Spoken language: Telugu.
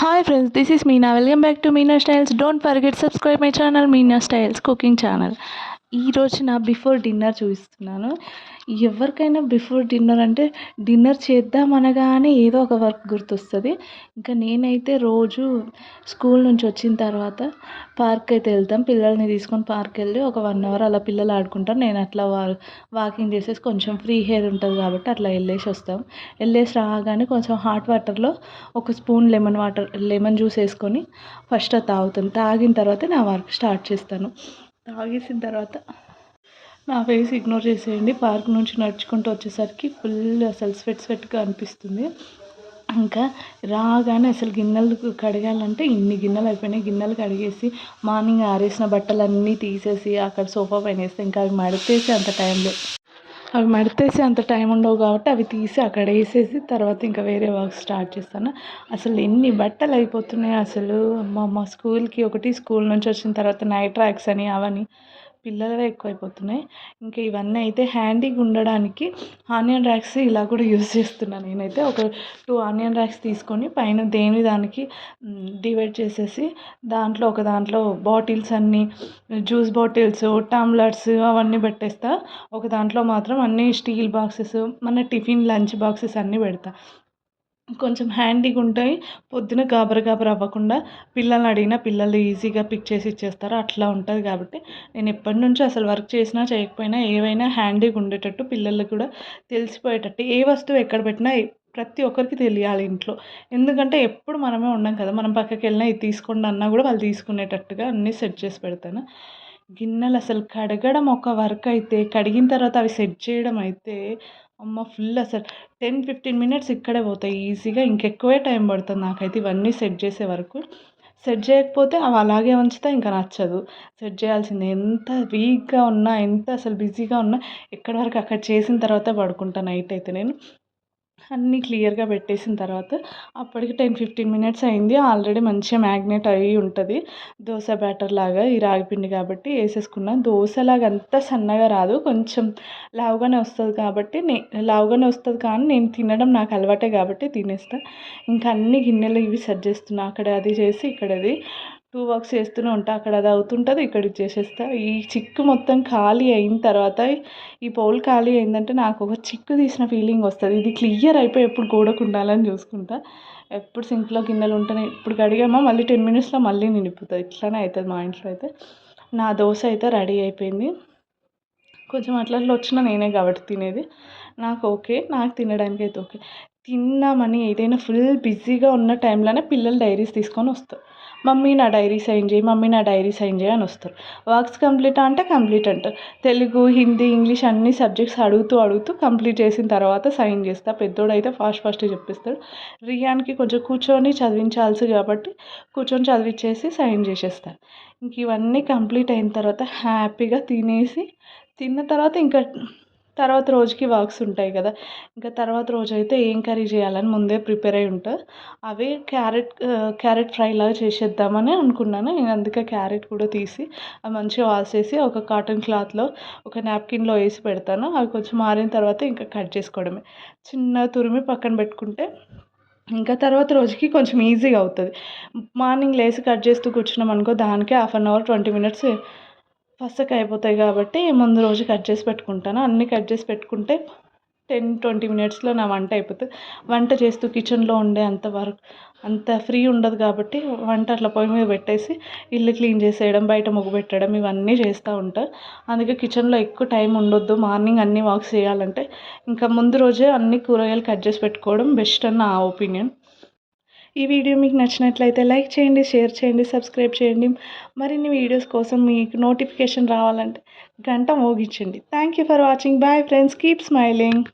Hi friends, this is Meena. Welcome back to Meena Styles. Don't forget subscribe my channel Meena Styles cooking channel. ఈరోజు నా బిఫోర్ డిన్నర్ చూపిస్తున్నాను. ఎవరికైనా బిఫోర్ డిన్నర్ అంటే డిన్నర్ చేద్దామనగానే ఏదో ఒక వర్క్ గుర్తొస్తుంది. ఇంకా నేనైతే రోజు స్కూల్ నుంచి వచ్చిన తర్వాత పార్క్ అయితే వెళ్తాం. పిల్లల్ని తీసుకొని పార్క్ వెళ్ళి ఒక 1 అవర్ అలా పిల్లలు ఆడుకుంటారు. నేను అట్లా వాకింగ్ చేసేసి కొంచెం ఫ్రీ హెయిర్ ఉంటుంది కాబట్టి అట్లా వెళ్ళేసి వస్తాం. వెళ్ళేసి రాగానే కొంచెం హాట్ వాటర్లో ఒక స్పూన్ లెమన్ జ్యూస్ వేసుకొని ఫస్ట్ అది తాగుతాను. తాగిన తర్వాత నా వర్క్ స్టార్ట్ చేస్తాను. తాగేసిన తర్వాత నా ఫేస్ ఇగ్నోర్ చేసేయండి. పార్క్ నుంచి నడుచుకుంటూ వచ్చేసరికి ఫుల్ అసలు స్వెట్గా అనిపిస్తుంది. ఇంకా రాగానే అసలు గిన్నెలు కడగాలంటే ఇన్ని గిన్నెలు అయిపోయినాయి. గిన్నెలు కడిగేసి మార్నింగ్ ఆరేసిన బట్టలన్నీ తీసేసి అక్కడ సోఫా పైన వేస్తే ఇంకా అవి మడితేసి అంత టైం ఉండవు కాబట్టి అవి తీసి అక్కడ వేసేసి తర్వాత ఇంకా వేరే వర్క్ స్టార్ట్ చేస్తాను. అసలు ఎన్ని బట్టలు అయిపోతున్నాయి అసలు. మా స్కూల్కి ఒకటి, స్కూల్ నుంచి వచ్చిన తర్వాత నైట్ ట్రాక్స్ అని అవని పిల్లలవే ఎక్కువైపోతున్నాయి. ఇంకా ఇవన్నీ అయితే హ్యాండీగా ఉండడానికి ఆనియన్ ర్యాక్స్ ఇలా కూడా యూజ్ చేస్తున్నాను. నేనైతే ఒక 2 ఆనియన్ ర్యాక్స్ తీసుకొని పైన దేని దానికి డివైడ్ చేసేసి ఒక దాంట్లో బాటిల్స్ అన్నీ, జ్యూస్ బాటిల్స్, టమ్లర్స్ అవన్నీ పెట్టేస్తా. ఒక దాంట్లో మాత్రం అన్నీ స్టీల్ బాక్సెస్, మన టిఫిన్ లంచ్ బాక్సెస్ అన్నీ పెడతా. కొంచెం హ్యాండీగా ఉంటాయి. పొద్దున గాబరా అవ్వకుండా పిల్లల్ని అడిగినా పిల్లలు ఈజీగా పిక్ చేసి ఇచ్చేస్తారు. అట్లా ఉంటుంది కాబట్టి నేను ఎప్పటి నుంచో అసలు వర్క్ చేసినా చేయకపోయినా ఏవైనా హ్యాండీగా ఉండేటట్టు, పిల్లలకు కూడా తెలిసిపోయేటట్టు, ఏ వస్తువు ఎక్కడ పెట్టినా ప్రతి ఒక్కరికి తెలియాలి ఇంట్లో. ఎందుకంటే ఎప్పుడు మనమే ఉండం కదా, మనం పక్కకి వెళ్ళినా ఇది తీసుకోండి అన్నా కూడా వాళ్ళు తీసుకునేటట్టుగా అన్నీ సెట్ చేసి పెడతాను. గిన్నెలు అసలు కడగడం ఒక వర్క్ అయితే, కడిగిన తర్వాత అవి సెట్ చేయడం అయితే అమ్మ ఫుల్ అసలు 10-15 మినిట్స్ ఇక్కడే పోతాయి ఈజీగా. ఇంకెక్కువే టైం పడుతుంది నాకైతే ఇవన్నీ సెట్ చేసే వరకు. సెట్ చేయకపోతే అవి అలాగే ఉంచితే ఇంకా నచ్చదు. సెట్ చేయాల్సిందే. ఎంత వీక్గా ఉన్నా, ఎంత అసలు బిజీగా ఉన్నా ఎక్కడి వరకు అక్కడ చేసిన తర్వాత పడుకుంటాను నైట్ అయితే నేను. అన్నీ క్లియర్గా పెట్టేసిన తర్వాత అప్పటికి 10-15 మినిట్స్ అయింది. ఆల్రెడీ మంచిగా మ్యాగ్నేట్ అయ్యి ఉంటుంది. దోశ బ్యాటర్ లాగా ఈ రాగిపిండి కాబట్టి వేసేసుకున్నాను. దోశలాగా అంత సన్నగా రాదు, కొంచెం లావుగానే వస్తుంది కాబట్టి కానీ నేను తినడం నాకు అలవాటే కాబట్టి తినేస్తాను. ఇంకా అన్ని గిన్నెలు ఇవి సెట్ చేస్తున్నా. అక్కడ అది చేసి ఇక్కడ అది 2 వర్క్స్ చేస్తూనే ఉంటా. అక్కడ అది అవుతుంటుంది, ఇక్కడ ఇది చేసేస్తా. ఈ చిక్కు మొత్తం ఖాళీ అయిన తర్వాత, ఈ బౌల్ ఖాళీ అయిందంటే నాకు ఒక చిక్కు తీసిన ఫీలింగ్ వస్తుంది. ఇది క్లియర్ అయిపోయి ఎప్పుడు గోడకు ఉండాలని చూసుకుంటా. ఎప్పుడు సింక్లో గిన్నెలు ఉంటేనే, ఇప్పుడు కడిగామా మళ్ళీ 10 మినిట్స్లో మళ్ళీ నిండిపోతుంది. ఇట్లానే అవుతుంది మా ఇంట్లో అయితే. నా దోశ అయితే రెడీ అయిపోయింది. కొంచెం అట్లా వచ్చినా నేనే కాబట్టి తినేది నాకు ఓకే, నాకు తినడానికి అయితే ఓకే. తిన్నామని ఏదైనా ఫుల్ బిజీగా ఉన్న టైంలోనే పిల్లలు డైరీస్ తీసుకొని వస్తారు. మమ్మీ నా డైరీ సైన్ చేయి, మమ్మీ నా డైరీ సైన్ చేయి అని వస్తారు. వర్క్స్ కంప్లీట్ అంటే కంప్లీట్ అంటారు. తెలుగు, హిందీ, ఇంగ్లీష్ అన్ని సబ్జెక్ట్స్ అడుగుతూ కంప్లీట్ చేసిన తర్వాత సైన్ చేస్తా. పెద్దోడు అయితే ఫాస్ట్ చెప్పిస్తాడు. రియాన్కి కొంచెం కూర్చొని చదివించాల్సి కాబట్టి కూర్చొని చదివించేసి సైన్ చేసేస్తాను. ఇంక ఇవన్నీ కంప్లీట్ అయిన తర్వాత హ్యాపీగా తిన్న తర్వాత ఇంకా తర్వాత రోజుకి వర్క్స్ ఉంటాయి కదా. ఇంకా తర్వాత రోజు అయితే ఏం కర్రీ చేయాలని ముందే ప్రిపేర్ అయి ఉంటా. అవి క్యారెట్ ఫ్రై లాగా చేసేద్దామని అనుకున్నాను. నేను అందుకే క్యారెట్ కూడా తీసి అవి మంచిగా వాష్ చేసి ఒక కాటన్ క్లాత్లో, ఒక నాప్కిన్లో వేసి పెడతాను. అవి కొంచెం మారిన తర్వాత ఇంకా కట్ చేసుకోవడమే. చిన్న తురిమి పక్కన పెట్టుకుంటే ఇంకా తర్వాత రోజుకి కొంచెం ఈజీగా అవుతుంది. మార్నింగ్ లేసి కట్ చేస్తూ కూర్చున్నాం అనుకో, దానికే 1/2 అవర్ 20 మినిట్స్ ఫస్ట్కి అయిపోతాయి కాబట్టి ముందు రోజు కట్ చేసి పెట్టుకుంటాను. అన్నీ కట్ చేసి పెట్టుకుంటే 10-20 మినిట్స్లో నా వంట అయిపోతుంది. వంట చేస్తూ కిచెన్లో ఉండే అంత ఫ్రీ ఉండదు కాబట్టి వంట అట్లా పొయ్యి మీద పెట్టేసి ఇల్లు క్లీన్ చేసేయడం, బయట ముగ్గు పెట్టడం ఇవన్నీ చేస్తూ ఉంటాను. అందుకే కిచెన్లో ఎక్కువ టైం ఉండొద్దు మార్నింగ్ అన్ని వర్క్స్ చేయాలంటే. ఇంకా ముందు రోజే అన్ని కూరగాయలు కట్ చేసి పెట్టుకోవడం బెస్ట్ అని నా ఒపీనియన్. ఈ వీడియో మీకు నచ్చినట్లయితే లైక్ చేయండి, షేర్ చేయండి, సబ్స్క్రైబ్ చేయండి. మరిన్ని వీడియోస్ కోసం మీకు నోటిఫికేషన్ రావాలంటే గంట మోగించండి. Thank you for watching. Bye friends, keep smiling.